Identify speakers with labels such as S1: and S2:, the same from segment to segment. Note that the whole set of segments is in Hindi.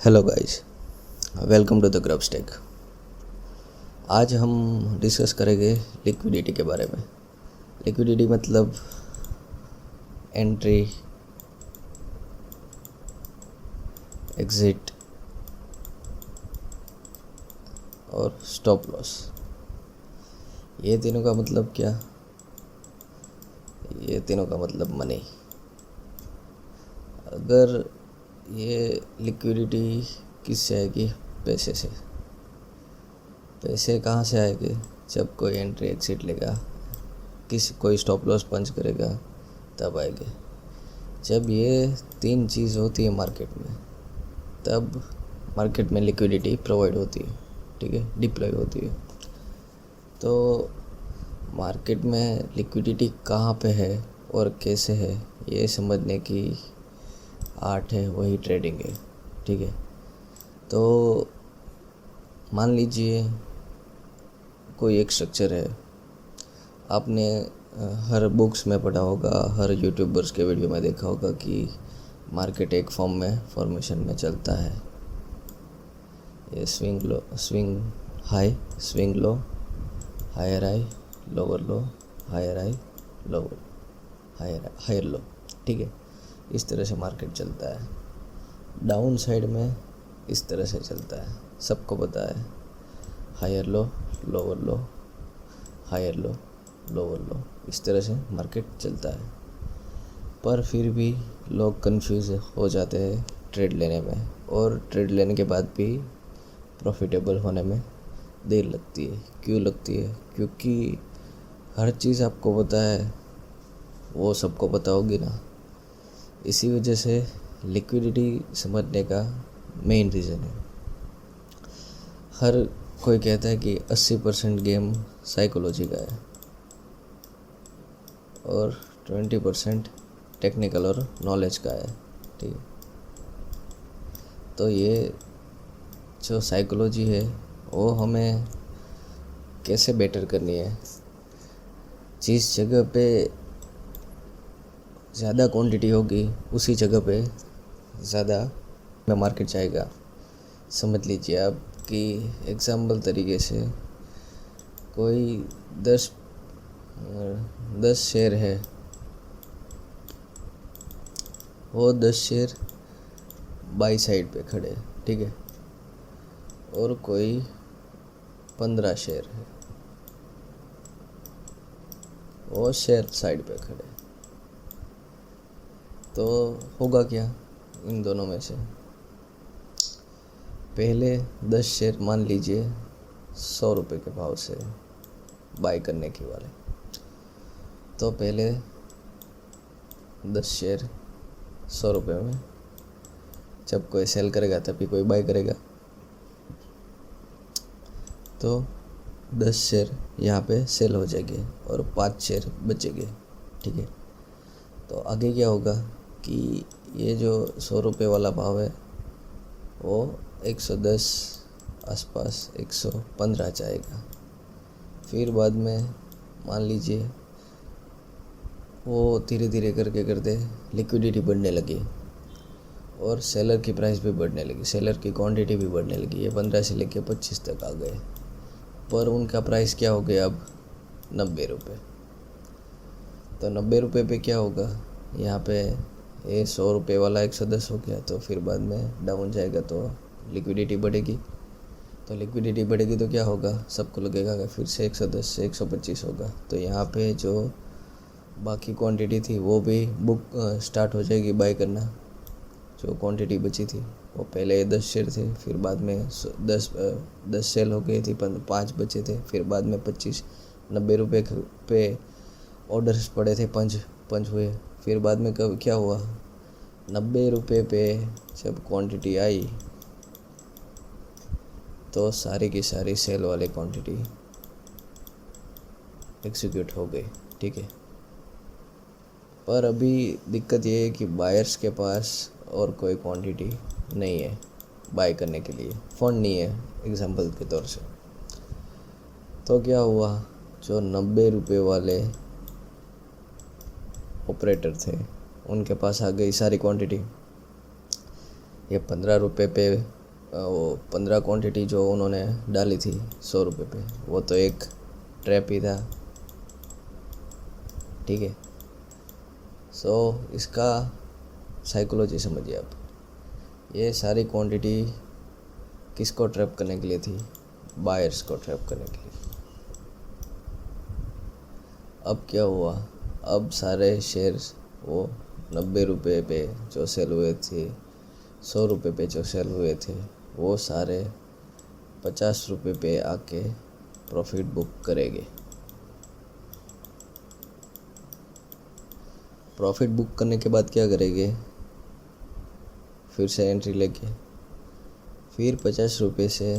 S1: Hello guys, welcome to the Grubstake. आज हम डिस्कस करेंगे लिक्विडिटी के बारे में। लिक्विडिटी मतलब एंट्री, एग्जिट और स्टॉप लॉस। ये तीनों का मतलब क्या? ये तीनों का मतलब मनी। अगर ये लिक्विडिटी किससे आएगी? पैसे से। पैसे कहाँ से आएंगे? जब कोई एंट्री एग्जिट लेगा, कोई स्टॉप लॉस पंच करेगा, तब आएंगे। जब ये तीन चीज़ होती है मार्केट में, तब मार्केट में लिक्विडिटी प्रोवाइड होती है, ठीक है, डिप्लॉय होती है। तो मार्केट में लिक्विडिटी कहाँ पे है और कैसे है, ये समझने की आर्ट है, वही ट्रेडिंग है, ठीक है। तो मान लीजिए कोई एक स्ट्रक्चर है, आपने हर बुक्स में पढ़ा होगा, हर यूट्यूबर्स के वीडियो में देखा होगा कि मार्केट एक फॉर्मेशन में चलता है। ये swing high, swing low, higher high, lower low, higher high, lower, higher low, ठीक है। इस तरह से मार्केट चलता है। डाउन साइड में इस तरह से चलता है, सबको पता है। Higher low, lower low, higher low, lower low, इस तरह से मार्केट चलता है। पर फिर भी लोग कंफ्यूज हो जाते हैं ट्रेड लेने में, और ट्रेड लेने के बाद भी प्रॉफिटेबल होने में देर लगती है। क्यों लगती है? क्योंकि हर चीज़ आपको पता है, वो सबको पता होगी ना। इसी वजह से लिक्विडिटी समझने का मेन रीज़न है। हर कोई कहता है कि 80% गेम साइकोलॉजी का है और 20% टेक्निकल और नॉलेज का है, ठीक है। तो ये जो साइकोलॉजी है, वो हमें कैसे बेटर करनी है। जिस जगह पे ज़्यादा क्वांटिटी होगी, उसी जगह पे ज़्यादा में मार्केट जाएगा। समझ लीजिए आप कि एग्जाम्पल तरीके से कोई 10 शेयर है, वो 10 शेयर बाई साइड पे खड़े, ठीक है, और कोई 15 शेयर है, वो शेयर साइड पे खड़े। तो होगा क्या इन दोनों में से? पहले 10 शेयर मान लीजिए 100 रुपये के भाव से बाई करने के वाले, तो पहले 10 शेयर 100 रुपये में, जब कोई सेल करेगा तभी कोई बाई करेगा। तो 10 शेयर यहाँ पे सेल हो जाएंगे और 5 शेयर बचेंगे, ठीक है। तो आगे क्या होगा कि ये जो 100 रुपये वाला भाव है, वो 110 आसपास 115 जाएगा। फिर बाद में मान लीजिए वो धीरे धीरे करते लिक्विडिटी बढ़ने लगी और सेलर की प्राइस भी बढ़ने लगी, सेलर की क्वांटिटी भी बढ़ने लगी। ये 15 से लेके 25 तक आ गए, पर उनका प्राइस क्या हो गया अब? 90 रुपये। तो 90 रुपये पे क्या होगा? यहाँ पे ये 100 रुपये वाला 110 हो गया, तो फिर बाद में डाउन जाएगा तो लिक्विडिटी बढ़ेगी। तो लिक्विडिटी बढ़ेगी तो क्या होगा? सबको लगेगा कि फिर से 110 से 125 होगा। तो यहाँ पे जो बाकी क्वांटिटी थी वो भी बुक स्टार्ट हो जाएगी बाय करना। जो क्वांटिटी बची थी, वो पहले 10 शेयर थे, फिर बाद में 10 सेल हो गई थी, 5 बचे थे, फिर बाद में 25। 90 रुपये पे ऑर्डर्स पड़े थे, पंच हुए। फिर बाद में कब क्या हुआ? 90 रुपये पे जब क्वांटिटी आई, तो सारी की सारी सेल वाली क्वांटिटी एग्जीक्यूट हो गई, ठीक है। पर अभी दिक्कत ये है कि बायर्स के पास और कोई क्वांटिटी नहीं है बाय करने के लिए, फंड नहीं है एग्जांपल के तौर से। तो क्या हुआ? जो 90 रुपये वाले ऑपरेटर थे, उनके पास आ गई सारी क्वांटिटी। ये 15 रुपये पे वो 15 क्वांटिटी जो उन्होंने डाली थी 100 रुपये पे, वो तो एक ट्रैप ही था, ठीक है। सो इसका साइकोलॉजी समझिए आप। ये सारी क्वांटिटी किसको ट्रैप करने के लिए थी? बायर्स को ट्रैप करने के लिए। अब क्या हुआ? अब सारे शेयर्स वो 90 रुपये पे जो सेल हुए थे, 100 रुपये पे जो सेल हुए थे, वो सारे 50 रुपये पे आके प्रॉफिट बुक करेंगे। प्रॉफिट बुक करने के बाद क्या करेंगे? फिर से एंट्री लेके फिर 50 रुपये से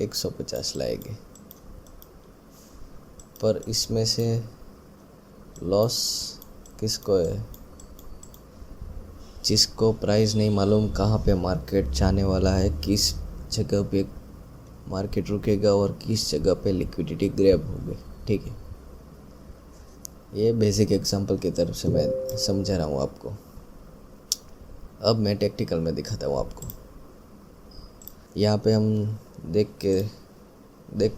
S1: 150 लाएंगे। पर इसमें से लॉस किसको है? जिसको प्राइस नहीं मालूम कहाँ पे मार्केट जाने वाला है, किस जगह पे मार्केट रुकेगा और किस जगह पे लिक्विडिटी ग्रैब होगी, ठीक है। ये बेसिक एग्जांपल की तरफ से मैं समझा रहा हूँ आपको। अब मैं टेक्निकल में दिखाता हूँ आपको। यहाँ पे हम देखते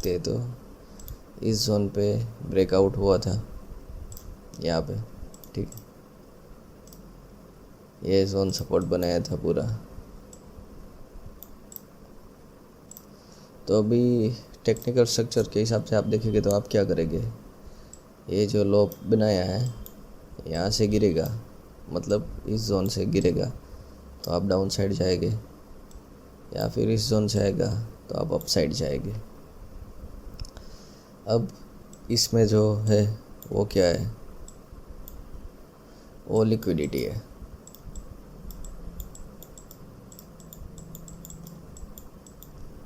S1: हैं तो इस जोन पे ब्रेकआउट हुआ था यहाँ पे, ठीक है। ये जोन सपोर्ट बनाया था पूरा। तो अभी टेक्निकल स्ट्रक्चर के हिसाब से आप देखेंगे तो आप क्या करेंगे? ये जो लो बनाया है यहाँ से गिरेगा, मतलब इस जोन से गिरेगा तो आप डाउन साइड जाएंगे, या फिर इस जोन से आएगा तो आप अप साइड जाएंगे। अब इसमें जो है वो क्या है? वो लिक्विडिटी है।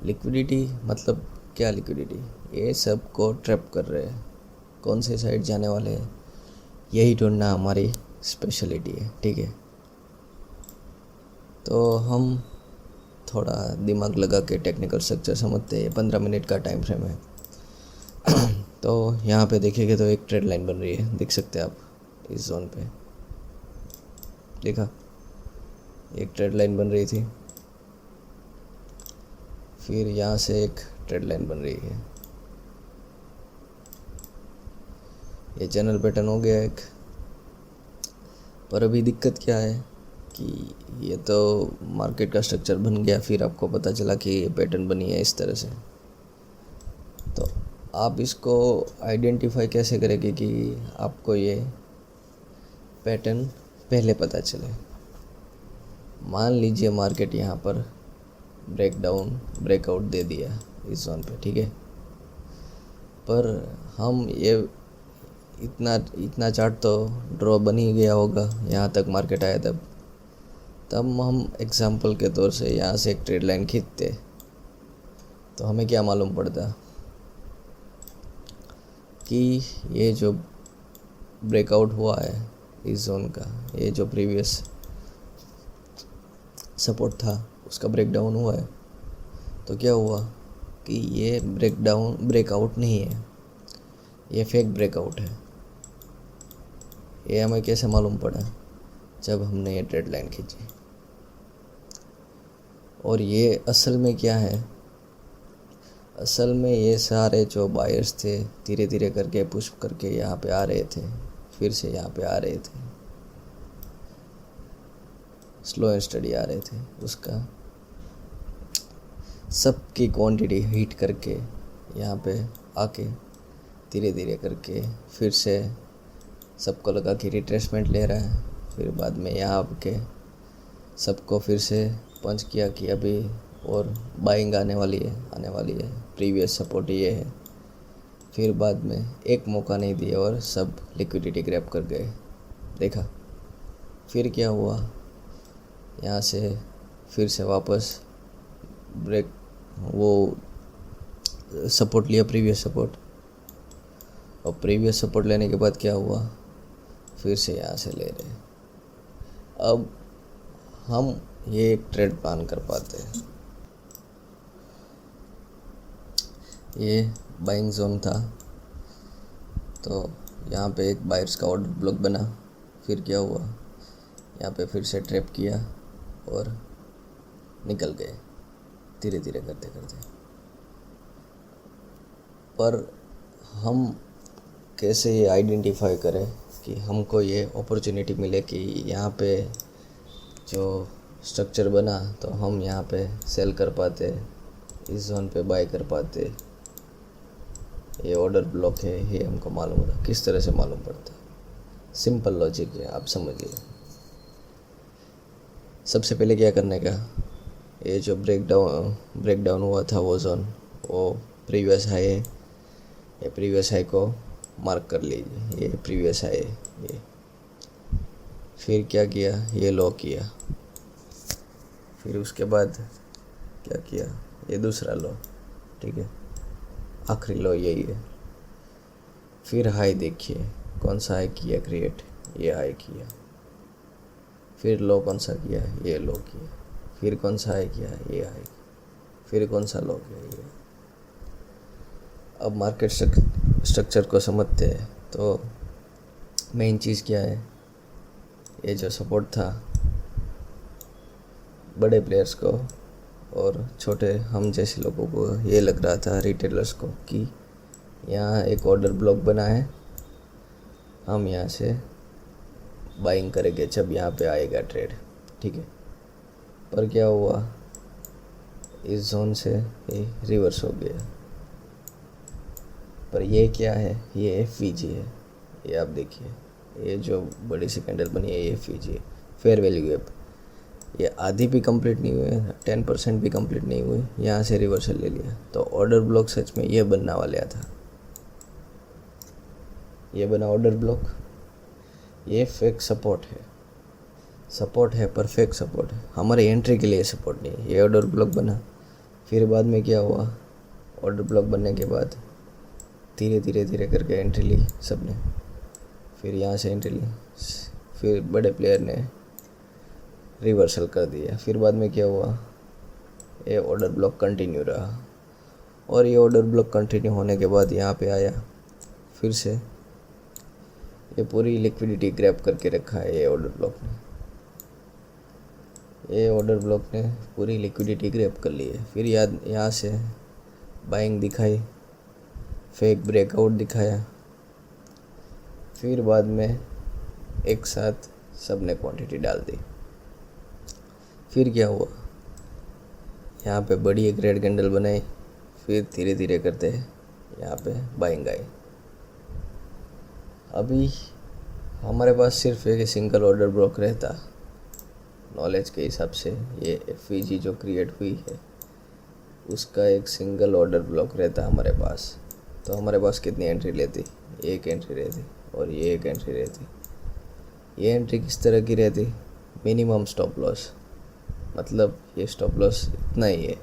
S1: लिक्विडिटी मतलब क्या? लिक्विडिटी ये सब को ट्रैप कर रहे हैं। कौन से साइड जाने वाले हैं यही ढूंढना हमारी स्पेशलिटी है, ठीक है। तो हम थोड़ा दिमाग लगा के टेक्निकल स्ट्रक्चर समझते हैं। 15 मिनट का टाइम फ्रेम है। तो यहाँ पे देखेंगे तो एक ट्रेड लाइन बन रही है, देख सकते हैं आप। इस जोन पे देखा, एक ट्रेड लाइन बन रही थी, फिर यहाँ से एक ट्रेड लाइन बन रही है। ये चैनल पैटर्न हो गया एक। पर अभी दिक्कत क्या है कि ये तो मार्केट का स्ट्रक्चर बन गया, फिर आपको पता चला कि ये पैटर्न बनी है इस तरह से। तो आप इसको आइडेंटिफाई कैसे करेंगे कि आपको ये पैटर्न पहले पता चले? मान लीजिए मार्केट यहाँ पर ब्रेकआउट दे दिया इस जोन पे, ठीक है। पर हम ये इतना चार्ट तो ड्रॉ बन ही गया होगा यहाँ तक मार्केट आया तब हम एग्जांपल के तौर से यहाँ से एक ट्रेड लाइन खींचते तो हमें क्या मालूम पड़ता कि ये जो ब्रेकआउट हुआ है इस जोन का, ये जो प्रीवियस सपोर्ट था उसका ब्रेकडाउन हुआ है। तो क्या हुआ कि ये ब्रेकआउट नहीं है, ये फेक ब्रेकआउट है। ये हमें कैसे मालूम पड़ा? जब हमने ये ट्रेड लाइन खींची। और ये असल में क्या है? असल में ये सारे जो बायर्स थे धीरे धीरे करके पुश करके यहाँ पे आ रहे थे, फिर से यहाँ पे आ रहे थे, स्लो एंड स्टडी आ रहे थे। उसका सबकी क्वांटिटी हीट करके यहाँ पे आके धीरे धीरे करके फिर से सबको लगा कि रिट्रेसमेंट ले रहा है। फिर बाद में यहाँ आके सबको फिर से पंच किया कि अभी और बाइंग आने वाली है, प्रीवियस सपोर्ट ये है। फिर बाद में एक मौका नहीं दिया और सब लिक्विडिटी ग्रैब कर गए। देखा फिर क्या हुआ? यहाँ से फिर से वापस वो सपोर्ट लिया, प्रीवियस सपोर्ट। और प्रीवियस सपोर्ट लेने के बाद क्या हुआ? फिर से यहाँ से ले रहे। अब हम ये एक ट्रेड प्लान कर पाते हैं। ये बाइंग जोन था, तो यहाँ पे एक बायर्स का ऑर्डर ब्लॉक बना। फिर क्या हुआ? यहाँ पे फिर से ट्रैप किया और निकल गए धीरे धीरे करते करते। पर हम कैसे ये आइडेंटिफाई करें कि हमको ये अपॉर्चुनिटी मिले कि यहाँ पे जो स्ट्रक्चर बना तो हम यहाँ पे सेल कर पाते, इस जोन पे बाय कर पाते, ये ऑर्डर ब्लॉक है, ये हमको मालूम होता। किस तरह से मालूम पड़ता? सिंपल लॉजिक है, आप समझिए। सबसे पहले क्या करने का, ये जो ब्रेकडाउन हुआ था वो जोन, वो प्रीवियस हाई है, ये प्रीवियस हाई को मार्क कर लीजिए, ये प्रीवियस हाई है ये। फिर क्या किया, ये लो किया, फिर उसके बाद क्या किया, ये दूसरा लो, ठीक है, आखिरी लो यही है। फिर हाई देखिए कौन सा हाई किया क्रिएट, ये हाई किया। फिर लो कौन सा किया, ये लो किया। फिर कौन सा हाई किया, ये हाई। फिर कौन सा लो किया, ये। अब मार्केट स्ट्रक्चर को समझते हैं तो मेन चीज़ क्या है, ये जो सपोर्ट था बड़े प्लेयर्स को और छोटे हम जैसे लोगों को ये लग रहा था, रिटेलर्स को, कि यहाँ एक ऑर्डर ब्लॉक बना है, हम यहाँ से बाइंग करेंगे जब यहाँ पे आएगा ट्रेड, ठीक है। पर क्या हुआ, इस जोन से ये रिवर्स हो गया। पर ये क्या है, ये FVG है, ये आप देखिए, ये जो बड़ी सी कैंडल बनी है ये FVG है, फेयर वैल्यू गैप। ये आधी भी कंप्लीट नहीं हुई, 10% भी कंप्लीट नहीं हुई, यहाँ से रिवर्सल ले लिया। तो ऑर्डर ब्लॉक सच में ये बनना वाला था, ये बना ऑर्डर ब्लॉक। ये फेक सपोर्ट है पर फेक सपोर्ट है, हमारे एंट्री के लिए सपोर्ट नहीं है। ये ऑर्डर ब्लॉक बना, फिर बाद में क्या हुआ, ऑर्डर ब्लॉक बनने के बाद धीरे धीरे करके एंट्री ली सबने। फिर यहाँ से एंट्री ली, फिर बड़े प्लेयर ने रिवर्सल कर दिया। फिर बाद में क्या हुआ, ये ऑर्डर ब्लॉक कंटिन्यू रहा, और ये ऑर्डर ब्लॉक कंटिन्यू होने के बाद यहाँ पे आया, फिर से ये पूरी लिक्विडिटी ग्रैब करके रखा है। ये ऑर्डर ब्लॉक ने पूरी लिक्विडिटी ग्रैब कर ली है। फिर यहाँ से बाइंग दिखाई, फेक ब्रेकआउट दिखाया, फिर बाद में एक साथ सब ने क्वांटिटी डाल दी। फिर क्या हुआ, यहाँ पे बड़ी एक रेड कैंडल बनाई, फिर धीरे धीरे करते यहाँ पे बाइंग आई। अभी हमारे पास सिर्फ एक सिंगल ऑर्डर ब्लॉक रहता, नॉलेज के हिसाब से ये FVG जो क्रिएट हुई है उसका एक सिंगल ऑर्डर ब्लॉक रहता हमारे पास, तो हमारे पास कितनी एंट्री लेती, एक एंट्री रहती और ये एक एंट्री रहती। ये एंट्री किस तरह की रहती, मिनिमम स्टॉप लॉस, मतलब ये स्टॉप लॉस इतना ही है,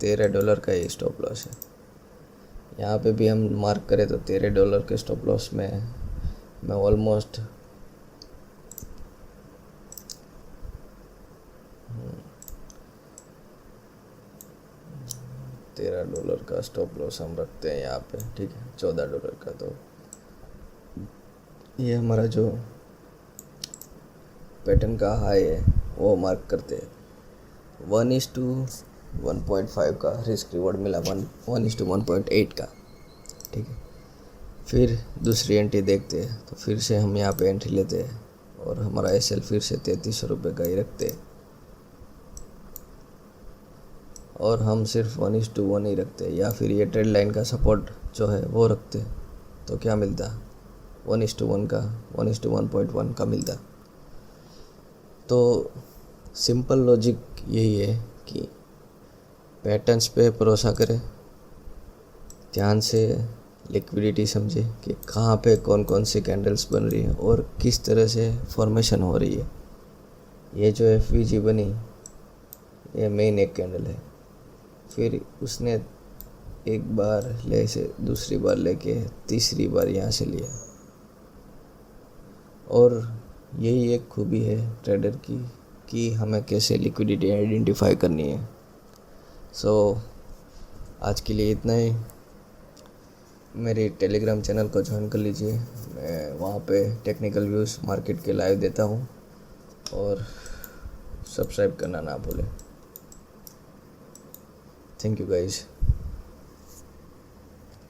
S1: $13 का ये स्टॉप लॉस है। यहाँ पे भी हम मार्क करें तो $13 के स्टॉप लॉस में मैं ऑलमोस्ट $13 का स्टॉप लॉस हम रखते हैं यहाँ पे, ठीक है, $14 का। तो ये हमारा जो पैटर्न का हाई है वो मार्क करते हैं। 1:1.5 का रिस्क रिवॉर्ड मिला, 1:1.8 का, ठीक है। फिर दूसरी एंट्री देखते हैं, तो फिर से हम यहाँ पे एंट्री लेते हैं और हमारा SL फिर से $33 का ही रखते हैं, और हम सिर्फ 1:1 ही रखते हैं, या फिर ये ट्रेड लाइन का सपोर्ट जो है वो रखते हैं। तो क्या मिलता, 1:1 का, 1:1.1 का मिलता। तो सिंपल लॉजिक यही है कि पैटर्न्स पे भरोसा करें, ध्यान से लिक्विडिटी समझे कि कहाँ पे कौन कौन सी कैंडल्स बन रही है और किस तरह से फॉर्मेशन हो रही है। ये जो FVG बनी, ये मेन एक कैंडल है, फिर उसने एक बार ले से दूसरी बार लेके तीसरी बार यहाँ से लिया, और यही एक खूबी है ट्रेडर की कि हमें कैसे लिक्विडिटी आइडेंटिफाई करनी है। सो आज के लिए इतना ही। मेरे टेलीग्राम चैनल को ज्वाइन कर लीजिए, मैं वहाँ पे टेक्निकल व्यूज़ मार्केट के लाइव देता हूँ। और सब्सक्राइब करना ना भूलें। Thank you guys.